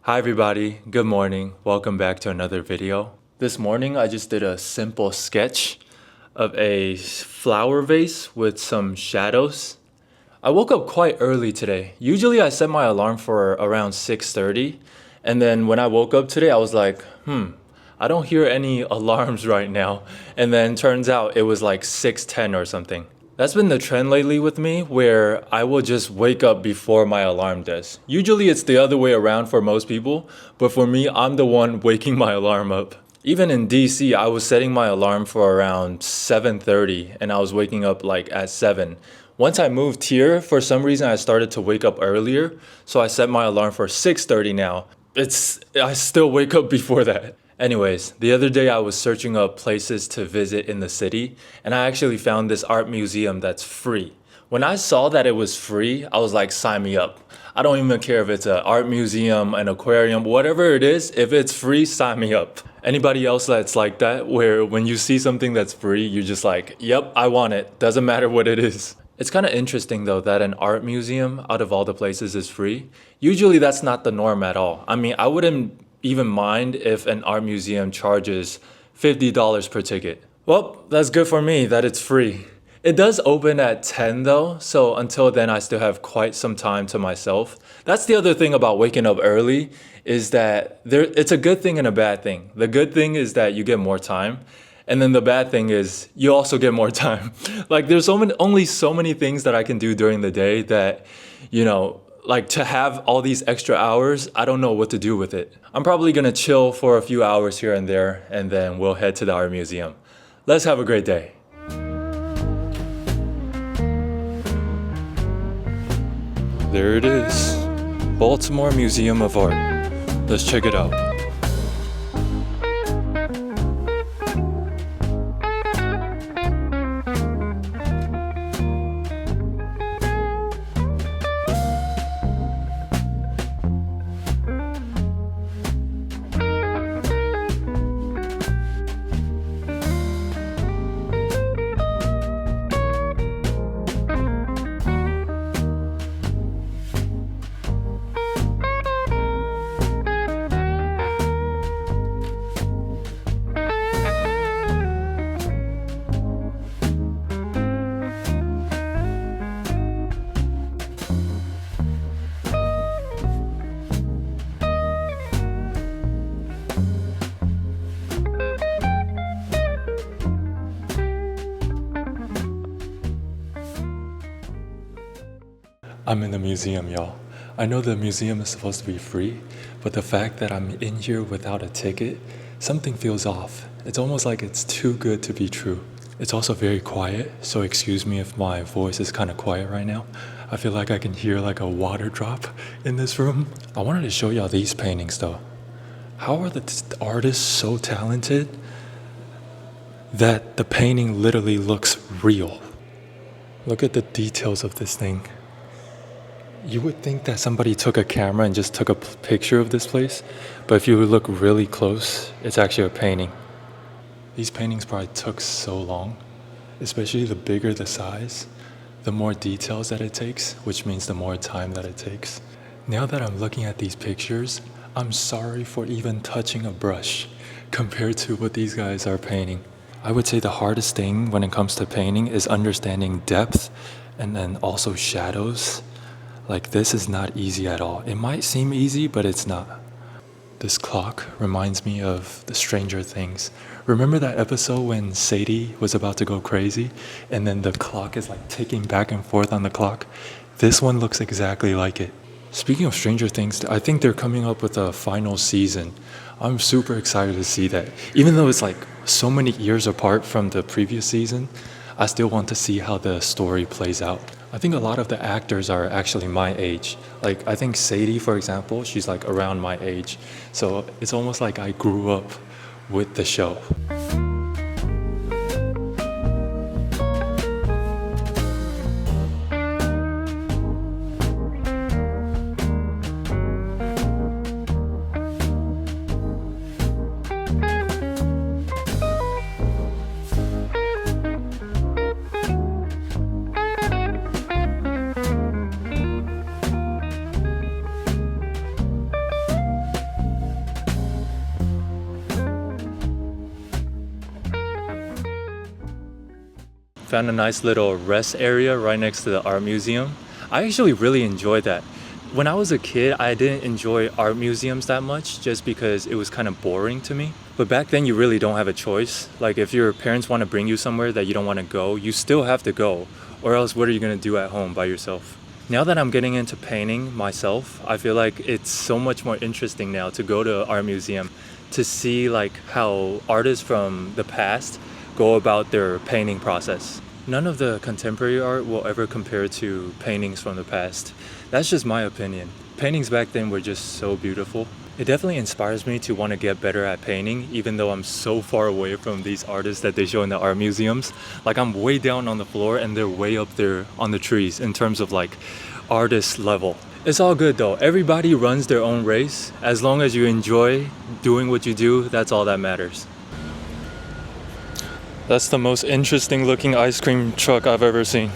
Hi everybody, good morning. Welcome back to another video. This morning I just did a simple sketch of a flower vase with some shadows. I woke up quite early today. Usually I set my alarm for around 6:30, and then when I woke up today I was like, I don't hear any alarms right now. And then turns out it was like 6:10 or something. That's been the trend lately with me, where I will just wake up before my alarm does. Usually it's the other way around for most people, but for me, I'm the one waking my alarm up. Even in DC, I was setting my alarm for around 7:30 and I was waking up like at 7. Once I moved here, for some reason I started to wake up earlier, so I set my alarm for 6:30 now. I still wake up before that. Anyways, the other day I was searching up places to visit in the city, and I actually found this art museum that's free. When I saw that it was free, I was like, sign me up. I don't even care if it's an art museum, an aquarium, whatever it is, if it's free, sign me up. Anybody else that's like that, where when you see something that's free, you're just like, yep, I want it. Doesn't matter what it is. It's kind of interesting though that an art museum out of all the places is free. Usually that's not the norm at all. I mean, I wouldn't even mind if an art museum charges $50 per ticket. Well, that's good for me that it's free. It does open at 10 though, so until then I still have quite some time to myself. That's the other thing about waking up early, is that it's a good thing and a bad thing. The good thing is that you get more time, and then the bad thing is you also get more time. Like there's only so many things that I can do during the day that, like to have all these extra hours, I don't know what to do with it. I'm probably gonna chill for a few hours here and there, and then we'll head to the art museum. Let's have a great day. There it is, Baltimore Museum of Art. Let's check it out. I'm in the museum, y'all. I know the museum is supposed to be free, but the fact that I'm in here without a ticket, something feels off. It's almost like it's too good to be true. It's also very quiet, so excuse me if my voice is kind of quiet right now. I feel like I can hear like a water drop in this room. I wanted to show y'all these paintings though. How are the artists so talented that the painting literally looks real? Look at the details of this thing. You would think that somebody took a camera and just took a picture of this place, but if you look really close, it's actually a painting. These paintings probably took so long, especially the bigger the size, the more details that it takes, which means the more time that it takes. Now that I'm looking at these pictures, I'm sorry for even touching a brush compared to what these guys are painting. I would say the hardest thing when it comes to painting is understanding depth and then also shadows. Like this is not easy at all. It might seem easy, but it's not. This clock reminds me of the Stranger Things. Remember that episode when Sadie was about to go crazy and then the clock is like ticking back and forth on the clock? This one looks exactly like it. Speaking of Stranger Things, I think they're coming up with a final season. I'm super excited to see that. Even though it's like so many years apart from the previous season, I still want to see how the story plays out. I think a lot of the actors are actually my age. Like, I think Sadie, for example, she's like around my age. So it's almost like I grew up with the show. Found a nice little rest area right next to the art museum. I actually really enjoyed that. When I was a kid, I didn't enjoy art museums that much just because it was kind of boring to me. But back then, you really don't have a choice. Like, if your parents want to bring you somewhere that you don't want to go, you still have to go. Or else, what are you going to do at home by yourself? Now that I'm getting into painting myself, I feel like it's so much more interesting now to go to an art museum to see like how artists from the past go about their painting process. None of the contemporary art will ever compare to paintings from the past. That's just my opinion. Paintings back then were just so beautiful. It definitely inspires me to want to get better at painting, even though I'm so far away from these artists that they show in the art museums. Like, I'm way down on the floor and they're way up there on the trees in terms of like artist level. It's all good though. Everybody runs their own race. As long as you enjoy doing what you do, that's all that matters. That's the most interesting looking ice cream truck I've ever seen.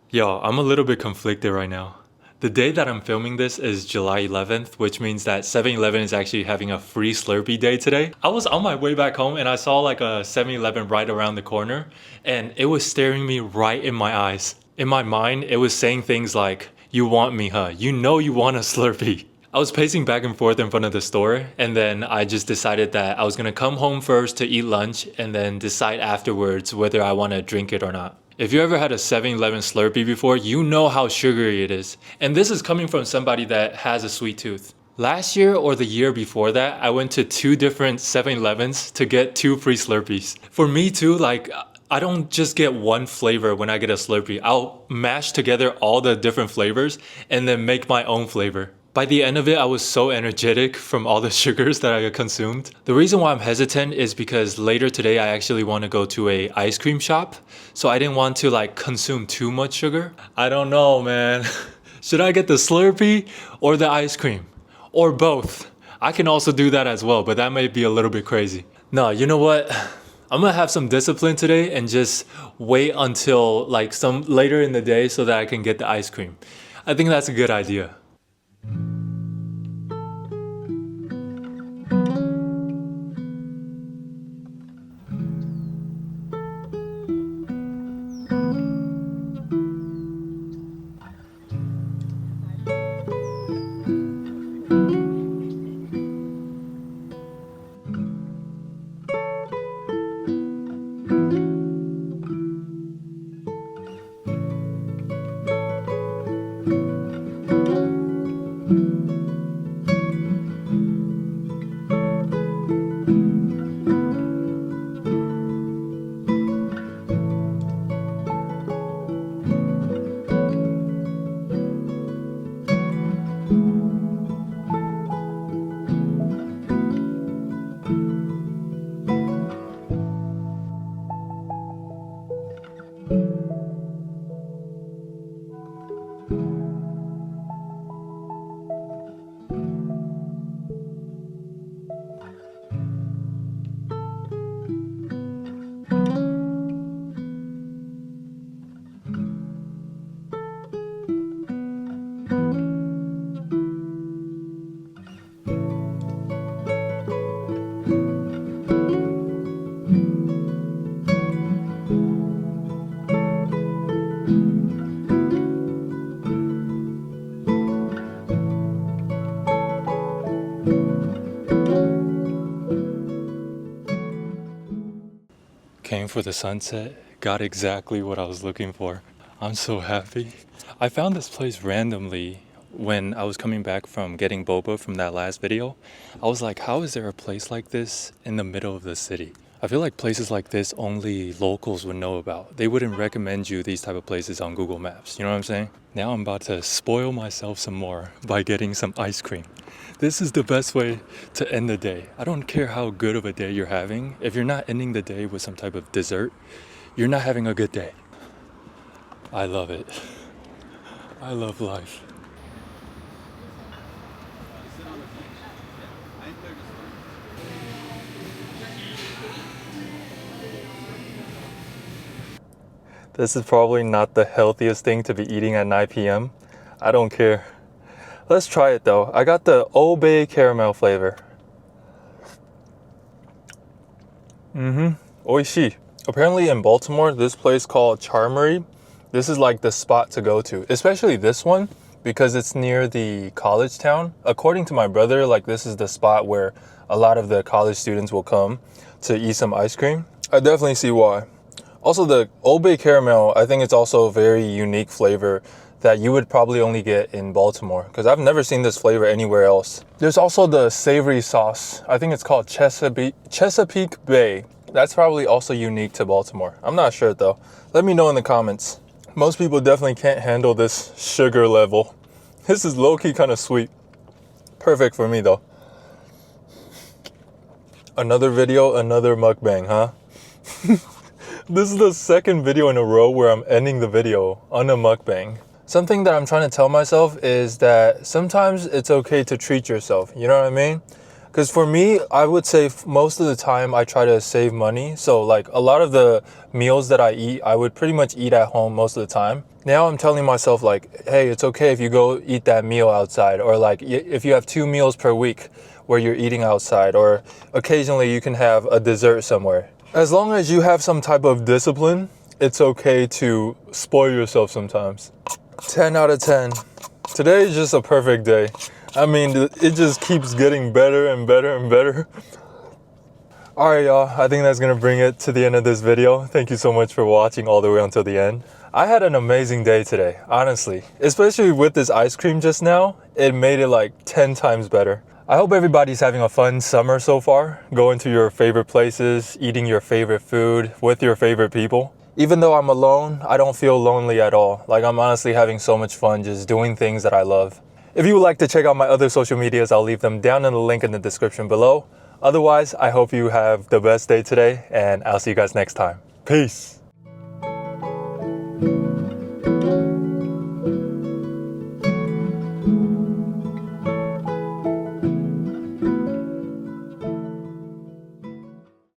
Yo, I'm a little bit conflicted right now. The day that I'm filming this is July 11th, which means that 7-Eleven is actually having a free Slurpee day today. I was on my way back home and I saw like a 7-Eleven right around the corner and it was staring me right in my eyes. In my mind, it was saying things like, "You want me, huh? You know you want a Slurpee." I was pacing back and forth in front of the store and then I just decided that I was gonna come home first to eat lunch and then decide afterwards whether I wanna drink it or not. If you ever had a 7-Eleven Slurpee before, you know how sugary it is. And this is coming from somebody that has a sweet tooth. Last year or the year before that, I went to 2 different 7-Elevens to get 2 free Slurpees. For me too, like, I don't just get one flavor when I get a Slurpee. I'll mash together all the different flavors and then make my own flavor. By the end of it, I was so energetic from all the sugars that I consumed. The reason why I'm hesitant is because later today I actually want to go to a ice cream shop. So I didn't want to like consume too much sugar. I don't know, man. Should I get the Slurpee or the ice cream? Or both? I can also do that as well, but that may be a little bit crazy. No, you know what? I'm gonna have some discipline today and just wait until like some later in the day so that I can get the ice cream. I think that's a good idea. Came for the sunset, got exactly what I was looking for. I'm so happy. I found this place randomly when I was coming back from getting boba from that last video. I was like, how is there a place like this in the middle of the city? I feel like places like this only locals would know about. They wouldn't recommend you these type of places on Google Maps. You know what I'm saying? Now I'm about to spoil myself some more by getting some ice cream. This is the best way to end the day. I don't care how good of a day you're having. If you're not ending the day with some type of dessert, you're not having a good day. I love it. I love life. This is probably not the healthiest thing to be eating at 9 p.m. I don't care. Let's try it though. I got the Old Bay caramel flavor. Oishii. Apparently in Baltimore, this place called Charmery, this is like the spot to go to. Especially this one, because it's near the college town. According to my brother, like this is the spot where a lot of the college students will come to eat some ice cream. I definitely see why. Also, the Old Bay caramel, I think it's also a very unique flavor that you would probably only get in Baltimore, because I've never seen this flavor anywhere else. There's also the savory sauce. I think it's called Chesapeake Bay. That's probably also unique to Baltimore. I'm not sure though. Let me know in the comments. Most people definitely can't handle this sugar level. This is low-key kind of sweet. Perfect for me though. Another video, another mukbang, huh? This is the second video in a row where I'm ending the video on a mukbang. Something that I'm trying to tell myself is that sometimes it's okay to treat yourself. You know what I mean? Because for me, I would say most of the time I try to save money. So like a lot of the meals that I eat, I would pretty much eat at home most of the time. Now I'm telling myself like, hey, it's okay if you go eat that meal outside, or like if you have 2 meals per week where you're eating outside, or occasionally you can have a dessert somewhere. As long as you have some type of discipline, it's okay to spoil yourself sometimes. 10 out of 10. Today is just a perfect day. I mean, it just keeps getting better and better and better. Alright y'all, I think that's gonna bring it to the end of this video. Thank you so much for watching all the way until the end. I had an amazing day today, honestly. Especially with this ice cream just now, it made it like 10 times better. I hope everybody's having a fun summer so far, going to your favorite places, eating your favorite food with your favorite people. Even though I'm alone, I don't feel lonely at all. Like I'm honestly having so much fun just doing things that I love. If you would like to check out my other social medias, I'll leave them down in the link in the description below. Otherwise, I hope you have the best day today, and I'll see you guys next time. Peace.